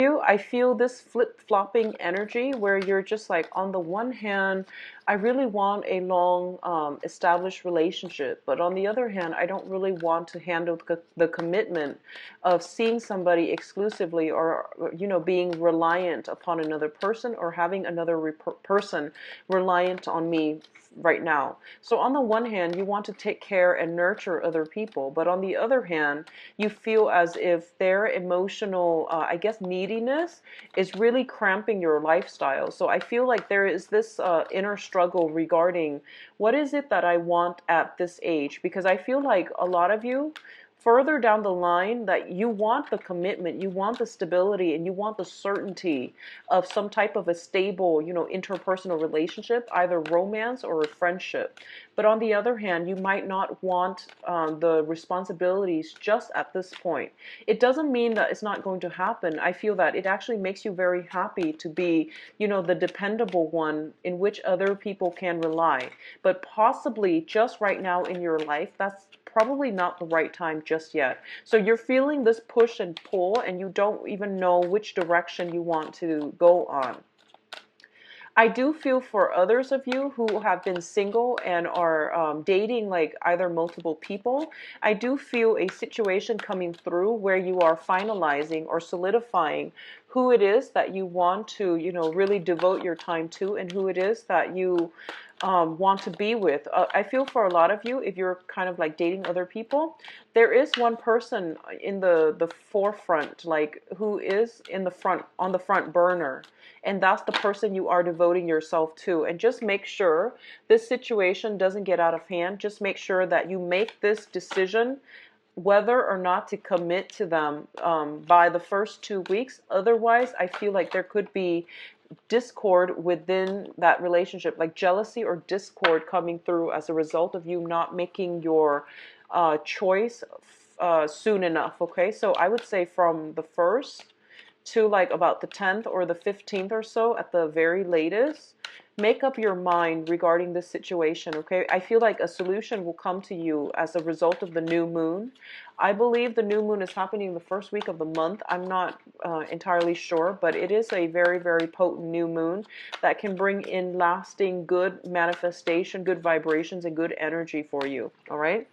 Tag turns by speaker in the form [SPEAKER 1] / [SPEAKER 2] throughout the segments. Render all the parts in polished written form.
[SPEAKER 1] I feel this flip-flopping energy where you're just like, on the one hand, I really want a long established relationship, but on the other hand, I don't really want to handle the commitment of seeing somebody exclusively, or being reliant upon another person, or having another person reliant on me right now. So on the one hand, you want to take care and nurture other people, but on the other hand, you feel as if their emotional, I guess, neediness is really cramping your lifestyle. So I feel like there is this inner struggle regarding what is it that I want at this age, because I feel like a lot of you further down the line, that you want the commitment, you want the stability, and you want the certainty of some type of a stable, interpersonal relationship, either romance or a friendship. But on the other hand, you might not want the responsibilities just at this point. It doesn't mean that it's not going to happen. I feel that it actually makes you very happy to be, the dependable one in which other people can rely. But possibly just right now in your life, that's probably not the right time just yet. So you're feeling this push and pull, and you don't even know which direction you want to go on. I do feel for others of you who have been single and are dating like either multiple people, I do feel a situation coming through where you are finalizing or solidifying who it is that you want to, really devote your time to, and who it is that you want to be with. I feel for a lot of you, if you're kind of like dating other people, there is one person in the forefront, like who is in the front, on the front burner, and that's the person you are devoting yourself to. And just make sure this situation doesn't get out of hand. Just make sure that you make this decision whether or not to commit to them by the first 2 weeks. Otherwise, I feel like there could be discord within that relationship, like jealousy or discord coming through as a result of you not making your choice soon enough. Okay, so I would say from the 1st to like about the 10th or the 15th or so at the very latest, make up your mind regarding this situation. Okay, I feel like a solution will come to you as a result of the new moon. I believe the new moon is happening the first week of the month. I'm not entirely sure, but it is a very, very potent new moon that can bring in lasting good manifestation, good vibrations, and good energy for you. All right.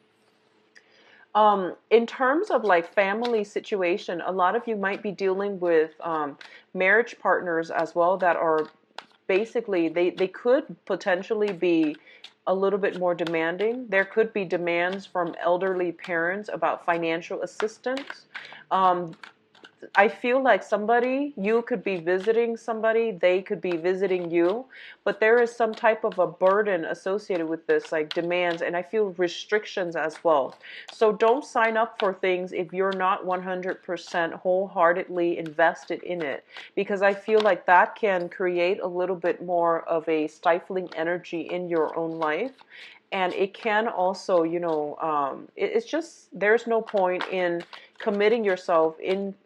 [SPEAKER 1] In terms of like family situation, a lot of you might be dealing with marriage partners as well that are basically, they could potentially be a little bit more demanding. There could be demands from elderly parents about financial assistance. Um, I feel like somebody, you could be visiting somebody, they could be visiting you, but there is some type of a burden associated with this, like demands, and I feel restrictions as well. So don't sign up for things if you're not 100% wholeheartedly invested in it, because I feel like that can create a little bit more of a stifling energy in your own life. And it can also, it's just, there's no point in committing yourself in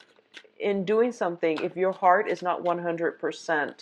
[SPEAKER 1] doing something if your heart is not 100%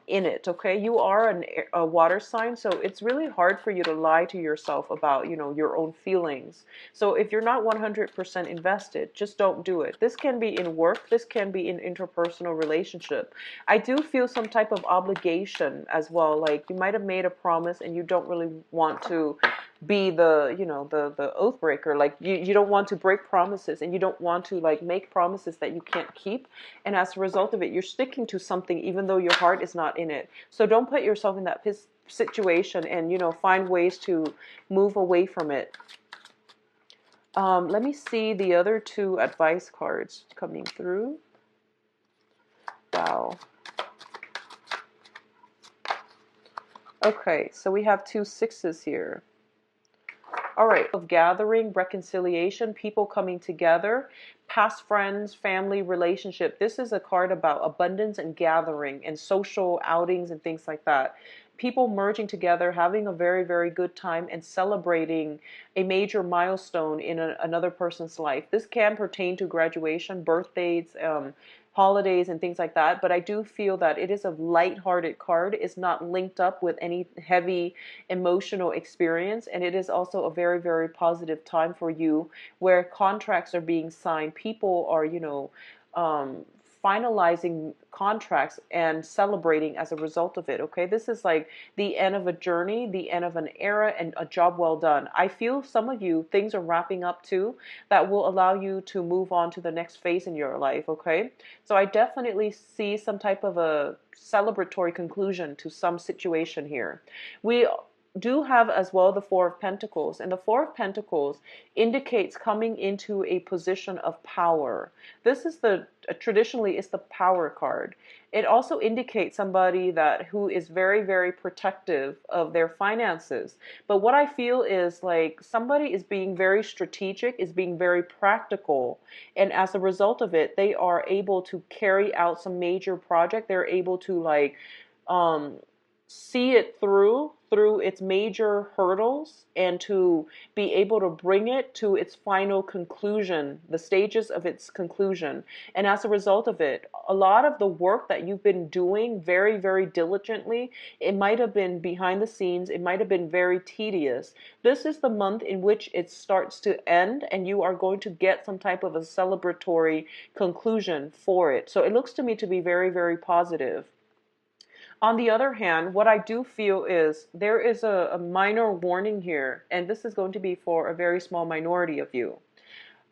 [SPEAKER 1] in it. Okay, you are a water sign, so it's really hard for you to lie to yourself about your own feelings. So if you're not 100% invested, just don't do it. This can be in work, this can be in interpersonal relationship. I do feel some type of obligation as well, like you might have made a promise and you don't really want to be the oath breaker. Like you don't want to break promises, and you don't want to like make promises that you can't keep, and as a result of it, you're sticking to something even though your heart is not in it. So don't put yourself in that situation, and find ways to move away from it. Let me see the other two advice cards coming through. Wow. Okay, so we have 2 sixes here. All right, of gathering, reconciliation, people coming together, past friends, family, relationship. This is a card about abundance and gathering and social outings and things like that. People merging together, having a very, very good time, and celebrating a major milestone in another person's life. This can pertain to graduation, birthdays, holidays, and things like that. But I do feel that it is a light-hearted card. It's not linked up with any heavy emotional experience. And it is also a very, very positive time for you, where contracts are being signed. People are, finalizing contracts and celebrating as a result of it. Okay, this is like the end of a journey, the end of an era, and a job well done. I feel some of you, things are wrapping up too, that will allow you to move on to the next phase in your life. Okay, so I definitely see some type of a celebratory conclusion to some situation here. We do have as well the Four of Pentacles, and the Four of Pentacles indicates coming into a position of power. This is the traditionally is the power card. It also indicates somebody that who is very, very protective of their finances. But what I feel is like somebody is being very strategic, is being very practical, and as a result of it, they are able to carry out some major project. They're able to like um see it through its major hurdles and to be able to bring it to its final conclusion, the stages of its conclusion. And as a result of it, a lot of the work that you've been doing very, very diligently, it might have been behind the scenes, it might have been very tedious. This is the month in which it starts to end and you are going to get some type of a celebratory conclusion for it. So it looks to me to be very, very positive. On the other hand, what I do feel is there is a minor warning here, and this is going to be for a very small minority of you.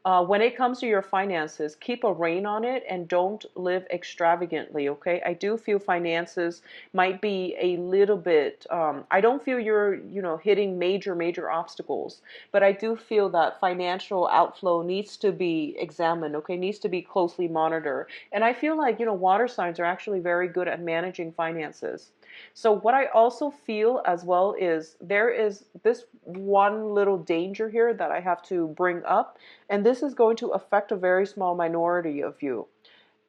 [SPEAKER 1] When it comes to your finances, keep a rein on it and don't live extravagantly, okay? I do feel finances might be a little bit, I don't feel you're, hitting major, major obstacles, but I do feel that financial outflow needs to be examined, okay? Needs to be closely monitored. And I feel like, water signs are actually very good at managing finances. So what I also feel as well is there is this one little danger here that I have to bring up, and this is going to affect a very small minority of you.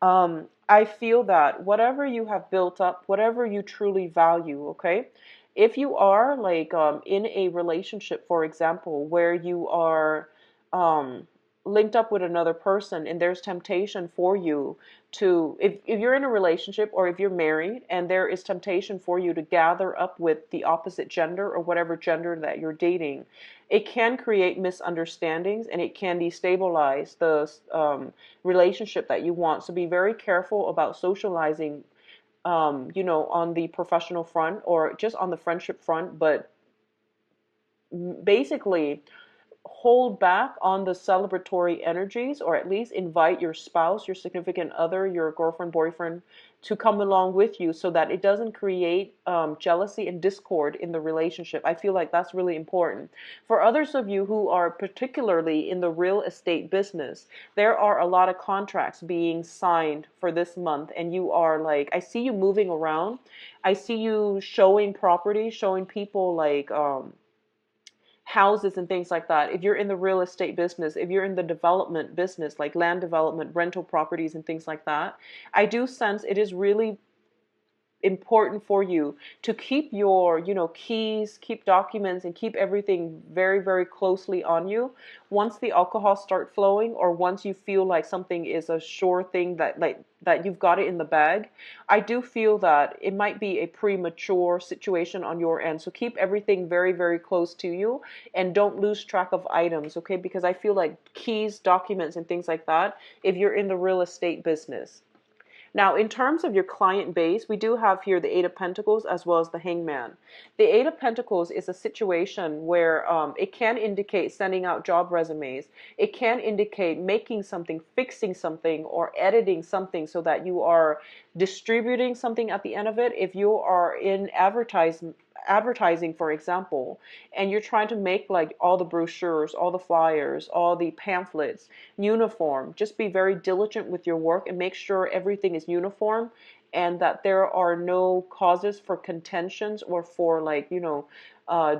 [SPEAKER 1] I feel that whatever you have built up, whatever you truly value, okay, if you are like in a relationship, for example, where you are um, linked up with another person and there's temptation for you to, if you're in a relationship or if you're married and there is temptation for you to gather up with the opposite gender or whatever gender that you're dating, it can create misunderstandings and it can destabilize the relationship that you want. So be very careful about socializing, on the professional front or just on the friendship front, but basically hold back on the celebratory energies, or at least invite your spouse, your significant other, your girlfriend, boyfriend to come along with you so that it doesn't create jealousy and discord in the relationship. I feel like that's really important. For others of you who are particularly in the real estate business, there are a lot of contracts being signed for this month, and you are like, I see you moving around. I see you showing property, showing people like, houses and things like that. If you're in the real estate business, if you're in the development business, like land development, rental properties and things like that, I do sense it is really important for you to keep your, keys, keep documents, and keep everything very, very closely on you. Once the alcohol start flowing, or once you feel like something is a sure thing that you've got it in the bag, I do feel that it might be a premature situation on your end. So keep everything very, very close to you and don't lose track of items, okay? Because I feel like keys, documents, and things like that, if you're in the real estate business. Now, in terms of your client base, we do have here the Eight of Pentacles as well as the Hangman. The Eight of Pentacles is a situation where it can indicate sending out job resumes. It can indicate making something, fixing something, or editing something so that you are distributing something at the end of it. If you are in advertising, for example, and you're trying to make like all the brochures, all the flyers, all the pamphlets uniform, just be very diligent with your work and make sure everything is uniform and that there are no causes for contentions or for like, uh,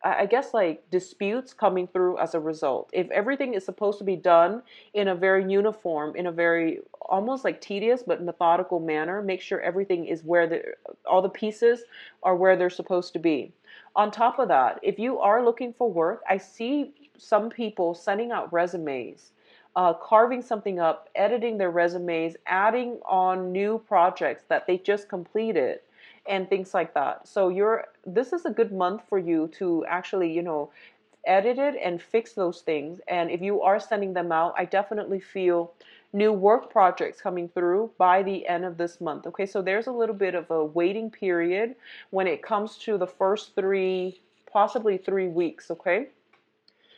[SPEAKER 1] I guess like disputes coming through as a result. If everything is supposed to be done in a very uniform, in a very almost like tedious but methodical manner, make sure everything is where all the pieces are where they're supposed to be. On top of that, if you are looking for work, I see some people sending out resumes, carving something up, editing their resumes, adding on new projects that they just completed and things like that. So this is a good month for you to actually, edit it and fix those things. And if you are sending them out, I definitely feel new work projects coming through by the end of this month. Okay, so there's a little bit of a waiting period when it comes to the first three, possibly 3 weeks. Okay,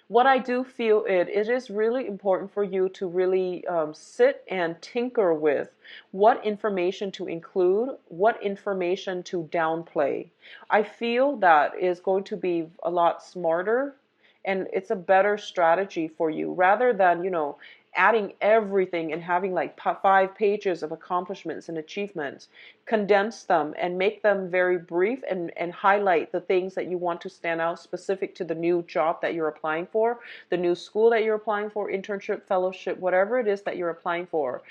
[SPEAKER 1] what I do feel it is really important for you to really sit and tinker with what information to include, what information to downplay. I feel that is going to be a lot smarter, and it's a better strategy for you rather than, adding everything and having like 5 pages of accomplishments and achievements. Condense them and make them very brief, and highlight the things that you want to stand out specific to the new job that you're applying for, the new school that you're applying for, internship, fellowship, whatever it is that you're applying for.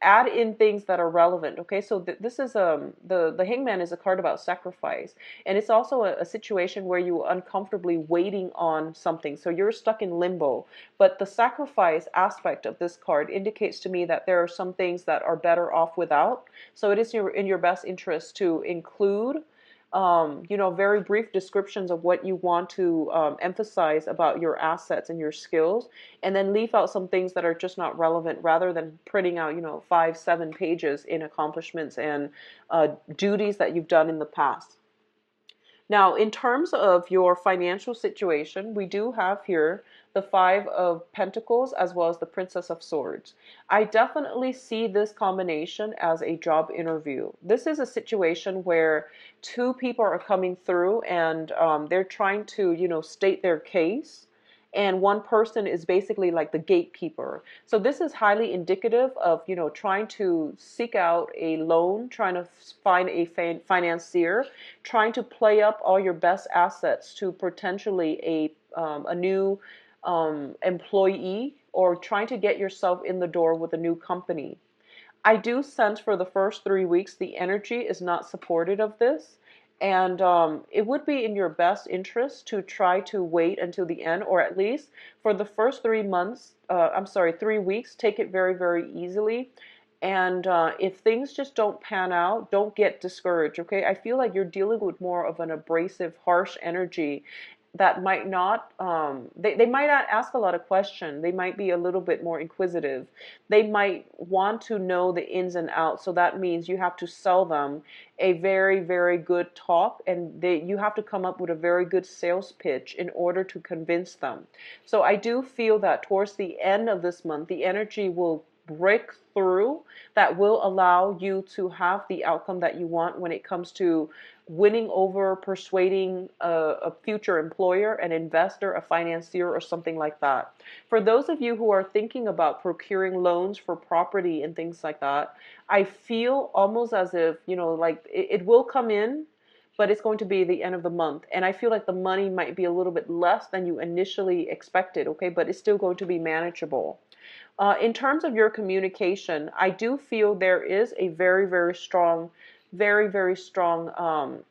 [SPEAKER 1] Add in things that are relevant. Okay, so this is the hangman is a card about sacrifice, and it's also a situation where you uncomfortably waiting on something, so you're stuck in limbo. But the sacrifice aspect of this card indicates to me that there are some things that are better off without. So it is in your best interest to include very brief descriptions of what you want to emphasize about your assets and your skills, and then leave out some things that are just not relevant, rather than printing out, 5, 7 pages in accomplishments and duties that you've done in the past. Now, in terms of your financial situation, we do have here the Five of Pentacles as well as the Princess of Swords. I definitely see this combination as a job interview. This is a situation where two people are coming through, and they're trying to, state their case. And one person is basically like the gatekeeper. So this is highly indicative of, trying to seek out a loan, trying to find a financier, trying to play up all your best assets to potentially a new employee, or trying to get yourself in the door with a new company. I do sense for the first 3 weeks the energy is not supportive of this. And it would be in your best interest to try to wait until the end, or at least for the first 3 months, 3 weeks, take it very, very easily. And if things just don't pan out, don't get discouraged, okay? I feel like you're dealing with more of an abrasive, harsh energy that might not, they might not ask a lot of questions. They might be a little bit more inquisitive. They might want to know the ins and outs. So that means you have to sell them a very, very good talk, and you have to come up with a very good sales pitch in order to convince them. So I do feel that towards the end of this month, the energy will break through, that will allow you to have the outcome that you want when it comes to winning over, persuading a future employer, an investor, a financier, or something like that. For those of you who are thinking about procuring loans for property and things like that, I feel almost as if, like it will come in, but it's going to be the end of the month. And I feel like the money might be a little bit less than you initially expected, okay? But it's still going to be manageable. In terms of your communication, I do feel there is a very, very strong, very, very strong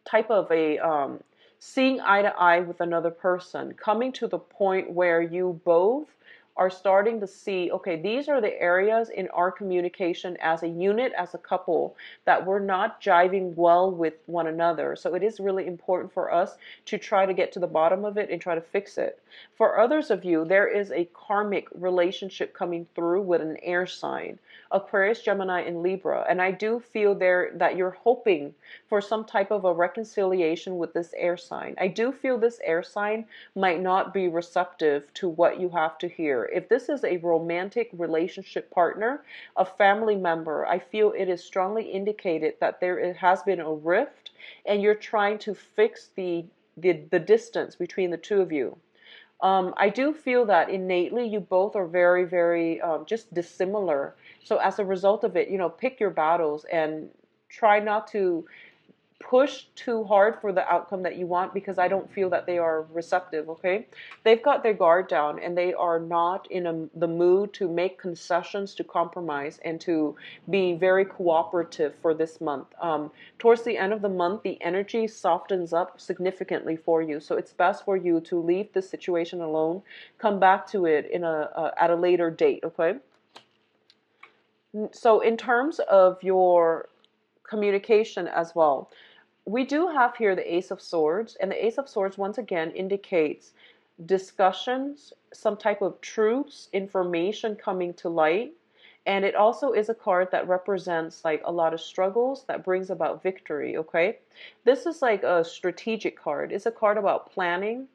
[SPEAKER 1] type of a seeing eye to eye with another person, coming to the point where you both are starting to see, okay, these are the areas in our communication as a unit, as a couple, that we're not jiving well with one another. So it is really important for us to try to get to the bottom of it and try to fix it. For others of you, there is a karmic relationship coming through with an air sign, Aquarius, Gemini, and Libra. And I do feel there that you're hoping for some type of a reconciliation with this air sign. I do feel this air sign might not be receptive to what you have to hear. If this is a romantic relationship partner, a family member, I feel it is strongly indicated that there has been a rift, and you're trying to fix the distance between the two of you. I do feel that innately you both are very, very just dissimilar. So as a result of it, pick your battles and try not to push too hard for the outcome that you want, because I don't feel that they are receptive, okay? They've got their guard down, and they are not in the mood to make concessions, to compromise, and to be very cooperative for this month. Towards the end of the month, the energy softens up significantly for you, so it's best for you to leave this situation alone, come back to it at a later date, okay? So in terms of your communication as well, we do have here the Ace of Swords, and the Ace of Swords once again indicates discussions, some type of truths, information coming to light. And it also is a card that represents like a lot of struggles that brings about victory, okay? This is like a strategic card. It's a card about planning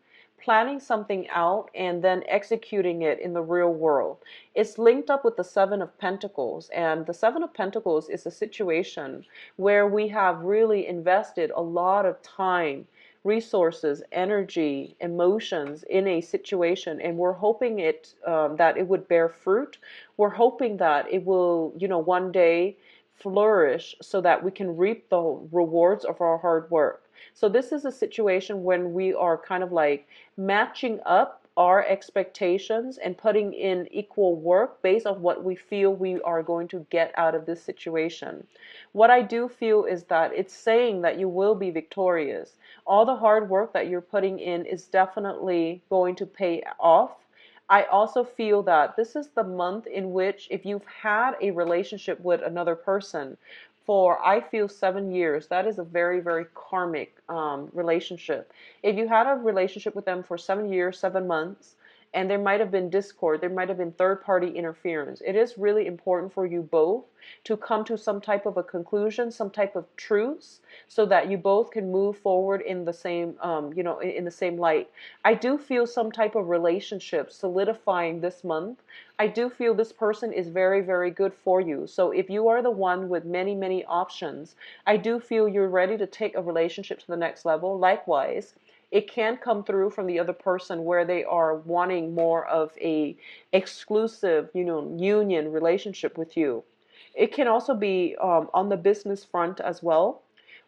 [SPEAKER 1] something out and then executing it in the real world. It's linked up with the Seven of Pentacles, and the Seven of Pentacles is a situation where we have really invested a lot of time, resources, energy, emotions in a situation, and we're hoping that it would bear fruit. We're hoping that it will, one day flourish so that we can reap the rewards of our hard work. So this is a situation when we are kind of like matching up our expectations and putting in equal work based on what we feel we are going to get out of this situation. What I do feel is that it's saying that you will be victorious. All the hard work that you're putting in is definitely going to pay off. I also feel that this is the month in which, if you've had a relationship with another person for, I feel, 7 years, that is a very, very karmic relationship. If you had a relationship with them for 7 years, 7 months, and there might have been discord, there might have been third party interference, it is really important for you both to come to some type of a conclusion, some type of truths, so that you both can move forward in the same, in the same light. I do feel some type of relationship solidifying this month. I do feel this person is very, very good for you. So if you are the one with many, many options, I do feel you're ready to take a relationship to the next level. Likewise, it can come through from the other person where they are wanting more of a exclusive, union relationship with you. It can also be on the business front as well,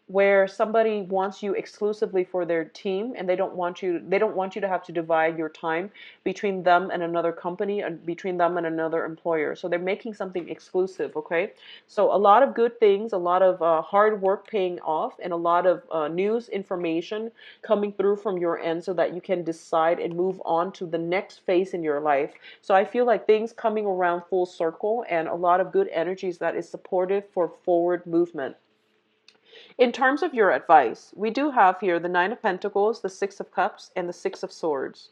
[SPEAKER 1] where somebody wants you exclusively for their team, and they don't want you to have to divide your time between them and another company and between them and another employer. So they're making something exclusive, okay? So a lot of good things, a lot of hard work paying off, and a lot of news information coming through from your end so that you can decide and move on to the next phase in your life. So I feel like things coming around full circle and a lot of good energies that is supportive for forward movement. In terms of your advice, we do have here the Nine of Pentacles, the Six of Cups, and the Six of Swords.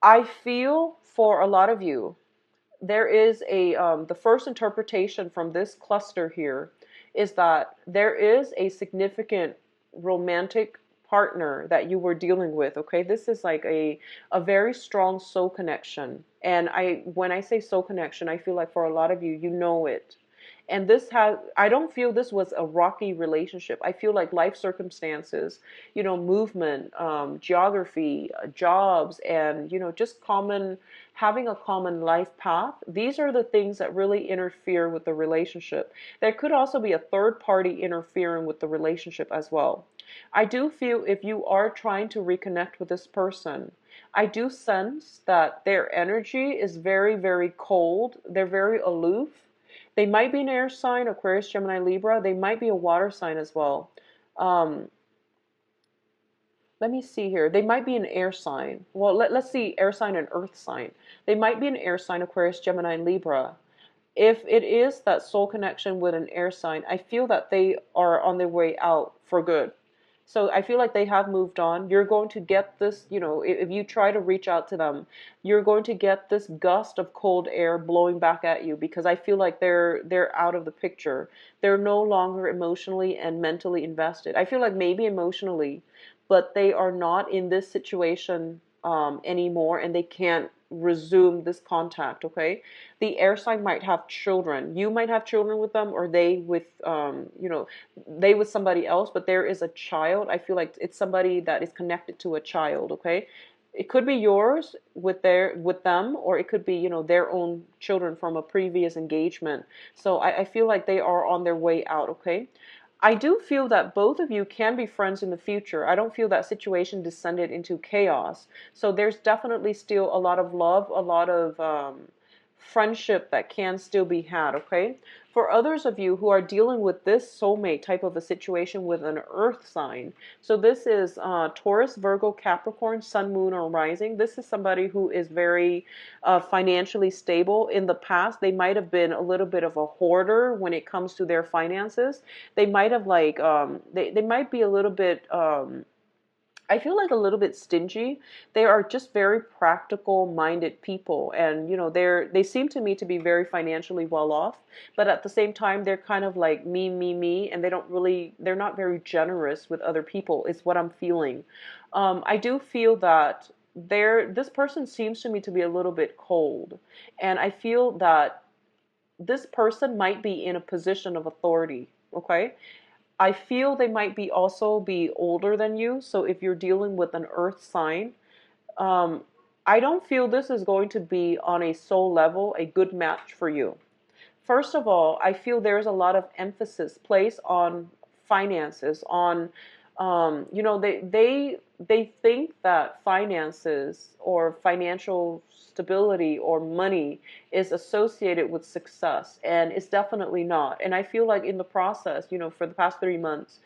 [SPEAKER 1] I feel for a lot of you, there is the first interpretation from this cluster here is that there is a significant romantic partner that you were dealing with, okay? This is like a very strong soul connection. And when I say soul connection, I feel like for a lot of you, you know it. And I don't feel this was a rocky relationship. I feel like life circumstances, movement, geography, jobs, and, just having a common life path. These are the things that really interfere with the relationship. There could also be a third party interfering with the relationship as well. I do feel if you are trying to reconnect with this person, I do sense that their energy is very, very cold. They're very aloof. They might be an air sign, Aquarius, Gemini, Libra. They might be a water sign as well. Um, Let me see here. They might be an air sign. Well, let's see, air sign and earth sign. They might be an air sign, Aquarius, Gemini, and Libra. If it is that soul connection with an air sign, I feel that they are on their way out for good. So I feel like they have moved on. You're going to get this, if you try to reach out to them, you're going to get this gust of cold air blowing back at you, because I feel like they're out of the picture. They're no longer emotionally and mentally invested. I feel like maybe emotionally, but they are not in this situation anymore, and they can't resume this contact, okay? The air sign might have children. You might have children with them, or they with, they with somebody else, but there is a child. I feel like it's somebody that is connected to a child, okay? It could be yours with them, or it could be, their own children from a previous engagement. So I feel like they are on their way out, okay? I do feel that both of you can be friends in the future. I don't feel that situation descended into chaos. So there's definitely still a lot of love, a lot of friendship that can still be had, okay? For others of you who are dealing with this soulmate type of a situation with an earth sign, so this is Taurus, Virgo, Capricorn, Sun, Moon, or Rising. This is somebody who is very financially stable. In the past, they might have been a little bit of a hoarder when it comes to their finances. They might have they might be a little bit I feel like a little bit stingy. They are just very practical minded people, and they seem to me to be very financially well off, but at the same time they're kind of like me, and they're not very generous with other people is what I'm feeling. I do feel that this person seems to me to be a little bit cold, and I feel that this person might be in a position of authority, okay? I feel they might be also be older than you. So if you're dealing with an earth sign, um, I don't feel this is going to be on a soul level a good match for you. First of all, I feel there's a lot of emphasis placed on finances, on they think that finances or financial stability or money is associated with success, and it's definitely not. And I feel like in the process, for the past 3 months,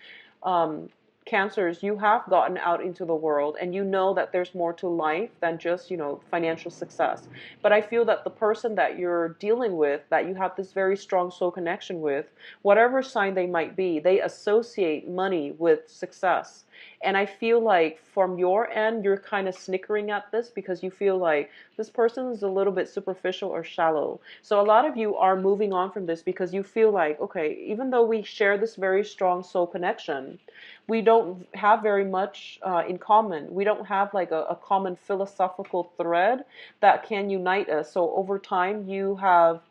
[SPEAKER 1] um, cancers, you have gotten out into the world and you know that there's more to life than just financial success. But I feel that the person that you're dealing with, that you have this very strong soul connection with, whatever sign they might be, they associate money with success. And I feel like from your end, you're kind of snickering at this because you feel like this person is a little bit superficial or shallow. So a lot of you are moving on from this because you feel like, okay, even though we share this very strong soul connection, we don't have very much in common. We don't have like a common philosophical thread that can unite us. So over time, you have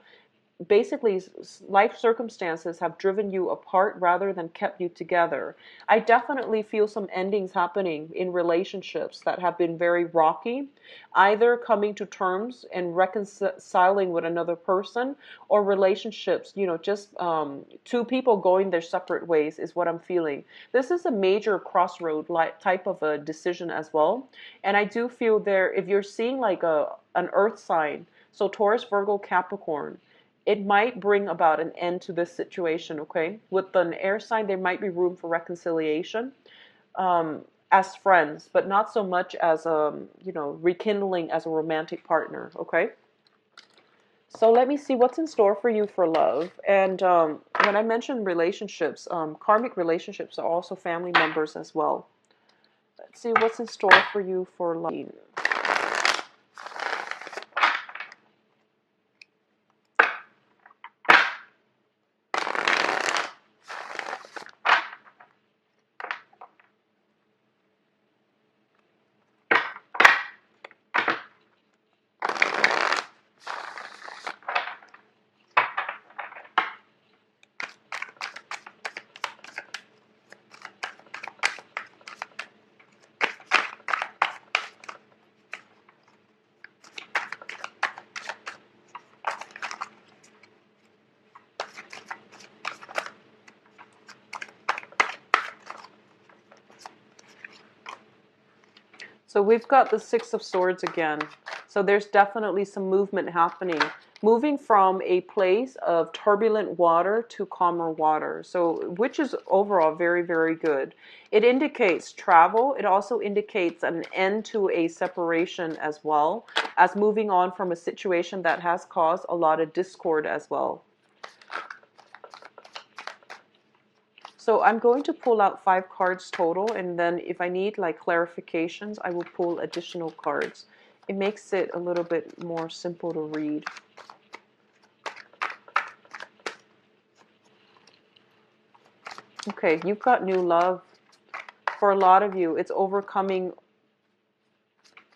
[SPEAKER 1] basically life circumstances have driven you apart rather than kept you together. I definitely feel some endings happening in relationships that have been very rocky, either coming to terms and reconciling with another person, or relationships, just two people going their separate ways is what I'm feeling. This is a major crossroad type of a decision as well. And I do feel there, if you're seeing like an earth sign, so Taurus, Virgo, Capricorn, it might bring about an end to this situation, okay? With an air sign, there might be room for reconciliation as friends, but not so much as, rekindling as a romantic partner, okay? So let me see what's in store for you for love. And when I mentioned relationships, karmic relationships are also family members as well. Let's see what's in store for you for love. So we've got the Six of Swords again. So there's definitely some movement happening. Moving from a place of turbulent water to calmer water. So, which is overall very, very good. It indicates travel. It also indicates an end to a separation as well, as moving on from a situation that has caused a lot of discord as well. So I'm going to pull out 5 cards total, and then if I need like clarifications, I will pull additional cards. It makes it a little bit more simple to read. Okay, you've got new love. For a lot of you, it's overcoming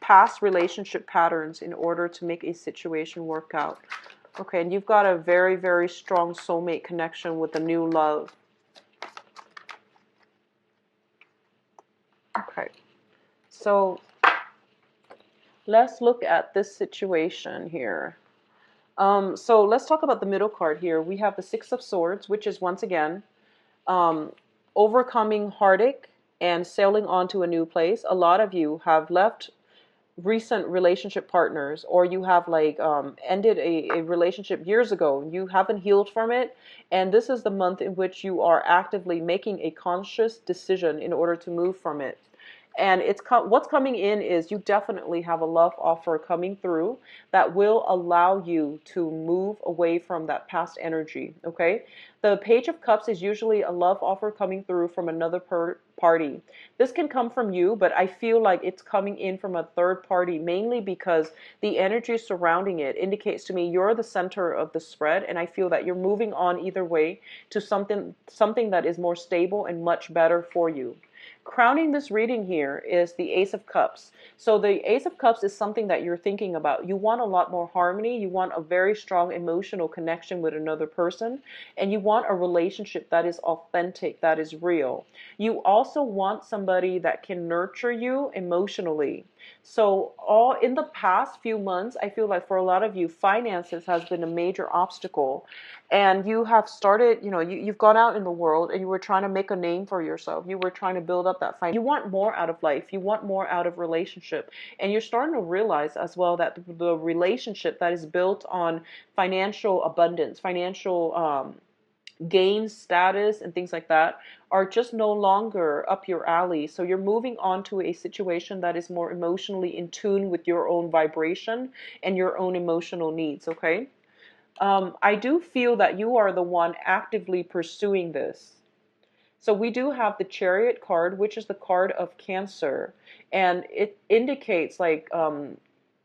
[SPEAKER 1] past relationship patterns in order to make a situation work out. Okay, and you've got a very, very strong soulmate connection with a new love. Okay, so let's look at this situation here. So let's talk about the middle card here. We have the Six of Swords, which is once again overcoming heartache and sailing on to a new place. A lot of you have left recent relationship partners, or you have like ended a relationship years ago. You haven't healed from it, and this is the month in which you are actively making a conscious decision in order to move from it. And what's coming in is you definitely have a love offer coming through that will allow you to move away from that past energy. Okay, the Page of Cups is usually a love offer coming through from another party. This can come from you, but I feel like it's coming in from a third party, mainly because the energy surrounding it indicates to me you're the center of the spread, and I feel that you're moving on either way to something that is more stable and much better for you. Crowning this reading here is the Ace of Cups. So the Ace of Cups is something that you're thinking about. You want a lot more harmony. You want a very strong emotional connection with another person. And you want a relationship that is authentic, that is real. You also want somebody that can nurture you emotionally. So all in the past few months, I feel like for a lot of you, finances has been a major obstacle. And you have started, you've gone out in the world and you were trying to make a name for yourself. You were trying to build up that finance. You want more out of life. You want more out of relationship. And you're starting to realize as well that the relationship that is built on financial abundance, financial gain, status, and things like that are just no longer up your alley. So you're moving on to a situation that is more emotionally in tune with your own vibration and your own emotional needs, okay? I do feel that you are the one actively pursuing this. So we do have the Chariot card, which is the card of Cancer, and it indicates like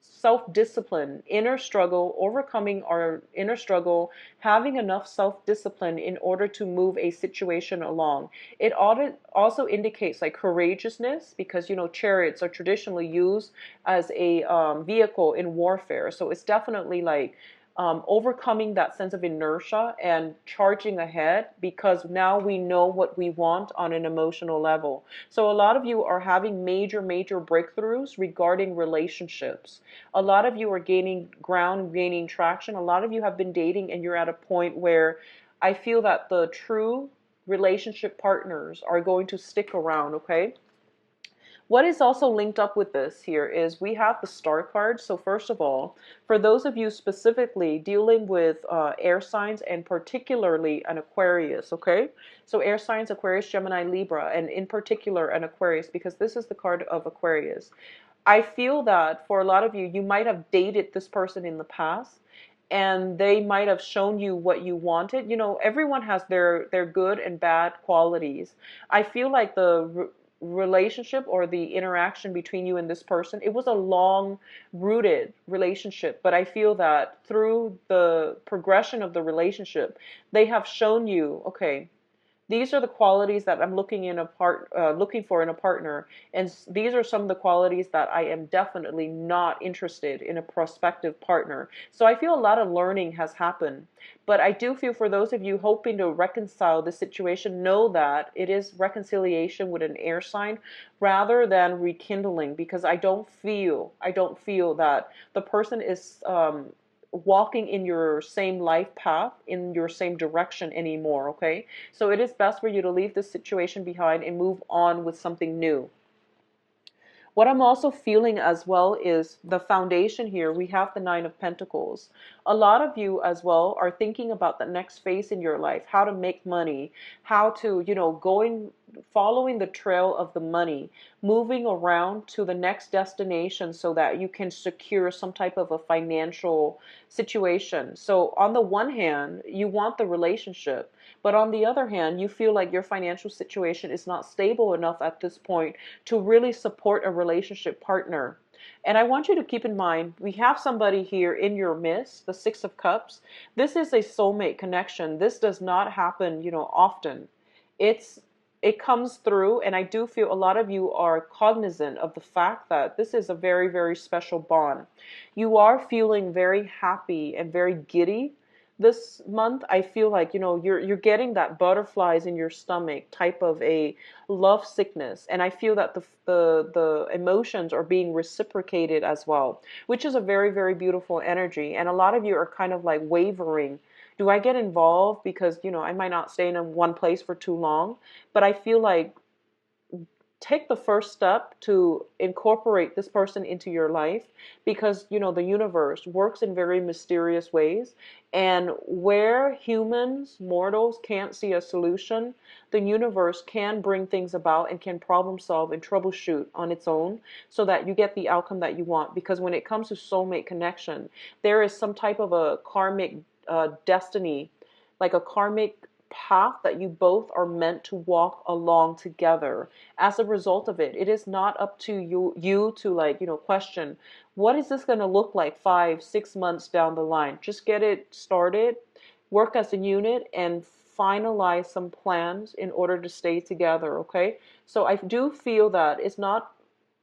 [SPEAKER 1] self-discipline, inner struggle, overcoming our inner struggle, having enough self-discipline in order to move a situation along. It also indicates like courageousness, because chariots are traditionally used as a vehicle in warfare. So it's definitely like overcoming that sense of inertia and charging ahead, because now we know what we want on an emotional level. So a lot of you are having major, major breakthroughs regarding relationships. A lot of you are gaining ground, gaining traction. A lot of you have been dating and you're at a point where I feel that the true relationship partners are going to stick around, okay? What is also linked up with this here is we have the Star card. So first of all, for those of you specifically dealing with air signs, and particularly an Aquarius, okay? So air signs, Aquarius, Gemini, Libra, and in particular an Aquarius, because this is the card of Aquarius. I feel that for a lot of you, you might have dated this person in the past, and they might have shown you what you wanted. Everyone has their good and bad qualities. I feel like the relationship or the interaction between you and this person, it was a long rooted relationship, but I feel that through the progression of the relationship, they have shown you, okay, these are the qualities that I'm looking for in a partner, and these are some of the qualities that I am definitely not interested in a prospective partner. So I feel a lot of learning has happened, but I do feel for those of you hoping to reconcile the situation, know that it is reconciliation with an air sign rather than rekindling, because I don't feel that the person is walking in your same life path, in your same direction anymore, okay? So it is best for you to leave this situation behind and move on with something new. What I'm also feeling as well is the foundation here. We have the Nine of Pentacles. A lot of you as well are thinking about the next phase in your life, how to make money, how to, following the trail of the money, moving around to the next destination so that you can secure some type of a financial situation. So on the one hand, you want the relationship, but on the other hand, you feel like your financial situation is not stable enough at this point to really support a relationship partner. And I want you to keep in mind, we have somebody here in your midst, the Six of Cups. This is a soulmate connection. This does not happen, often. It comes through, and I do feel a lot of you are cognizant of the fact that this is a very, very special bond. You are feeling very happy and very giddy this month. I feel like, you're getting that butterflies in your stomach type of a love sickness, and I feel that the emotions are being reciprocated as well, which is a very, very beautiful energy. And a lot of you are kind of like wavering. Do I get involved? Because, I might not stay in one place for too long, but I feel like take the first step to incorporate this person into your life, because the universe works in very mysterious ways, and where humans, mortals, can't see a solution, the universe can bring things about and can problem solve and troubleshoot on its own, so that you get the outcome that you want. Because when it comes to soulmate connection, there is some type of a karmic destiny, like a karmic path that you both are meant to walk along together. As a result of it, it is not up to you to, like, question, what is this going to look like 5 6 months down the line. Just get it started, work as a unit, and finalize some plans in order to stay together. Okay, so I do feel that it's not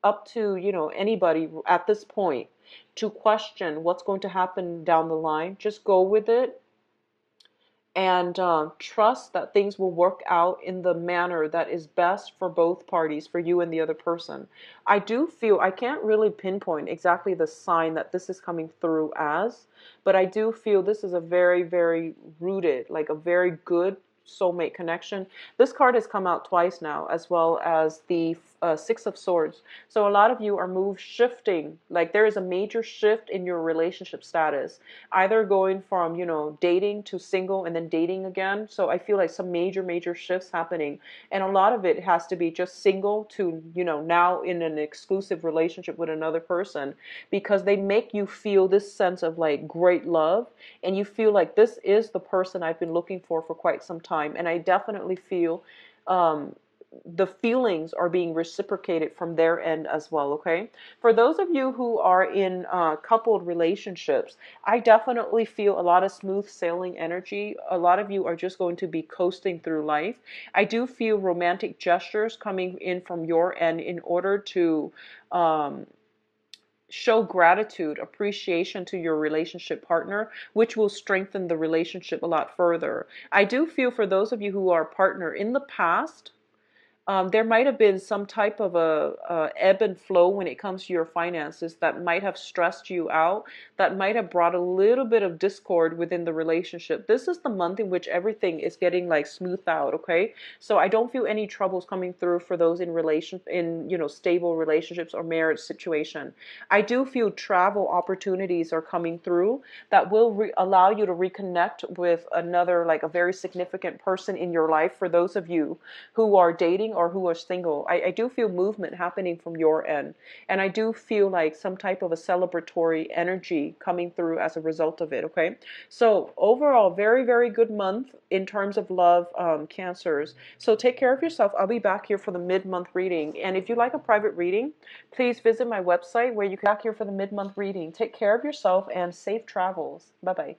[SPEAKER 1] up to anybody at this point to question what's going to happen down the line. Just go with it, and trust that things will work out in the manner that is best for both parties, for you and the other person. I do feel, I can't really pinpoint exactly the sign that this is coming through as, but I do feel this is a very, very rooted, like a very good soulmate connection. This card has come out twice now, as well as the Six of Swords. So a lot of you are shifting, like there is a major shift in your relationship status, either going from dating to single and then dating again. So I feel like some major shifts happening, and a lot of it has to be just single to now in an exclusive relationship with another person, because they make you feel this sense of like great love, and you feel like this is the person I've been looking for quite some time. And I definitely feel the feelings are being reciprocated from their end as well. Okay, for those of you who are in coupled relationships, I definitely feel a lot of smooth sailing energy. A lot of you are just going to be coasting through life. I do feel romantic gestures coming in from your end in order to show gratitude, appreciation to your relationship partner, which will strengthen the relationship a lot further. I do feel for those of you who are a partner in the past, there might have been some type of a ebb and flow when it comes to your finances that might have stressed you out, that might have brought a little bit of discord within the relationship. This is the month in which everything is getting like smoothed out. Okay, so I don't feel any troubles coming through for those in stable relationships or marriage situation. I do feel travel opportunities are coming through that will allow you to reconnect with another, like a very significant person in your life. For those of you who are dating or who are single, I do feel movement happening from your end. And I do feel like some type of a celebratory energy coming through as a result of it. Okay, so overall, very, very good month in terms of love, Cancers. So take care of yourself. I'll be back here for the mid-month reading. And if you like a private reading, please visit my website where you can back here for the mid-month reading. Take care of yourself and safe travels. Bye-bye.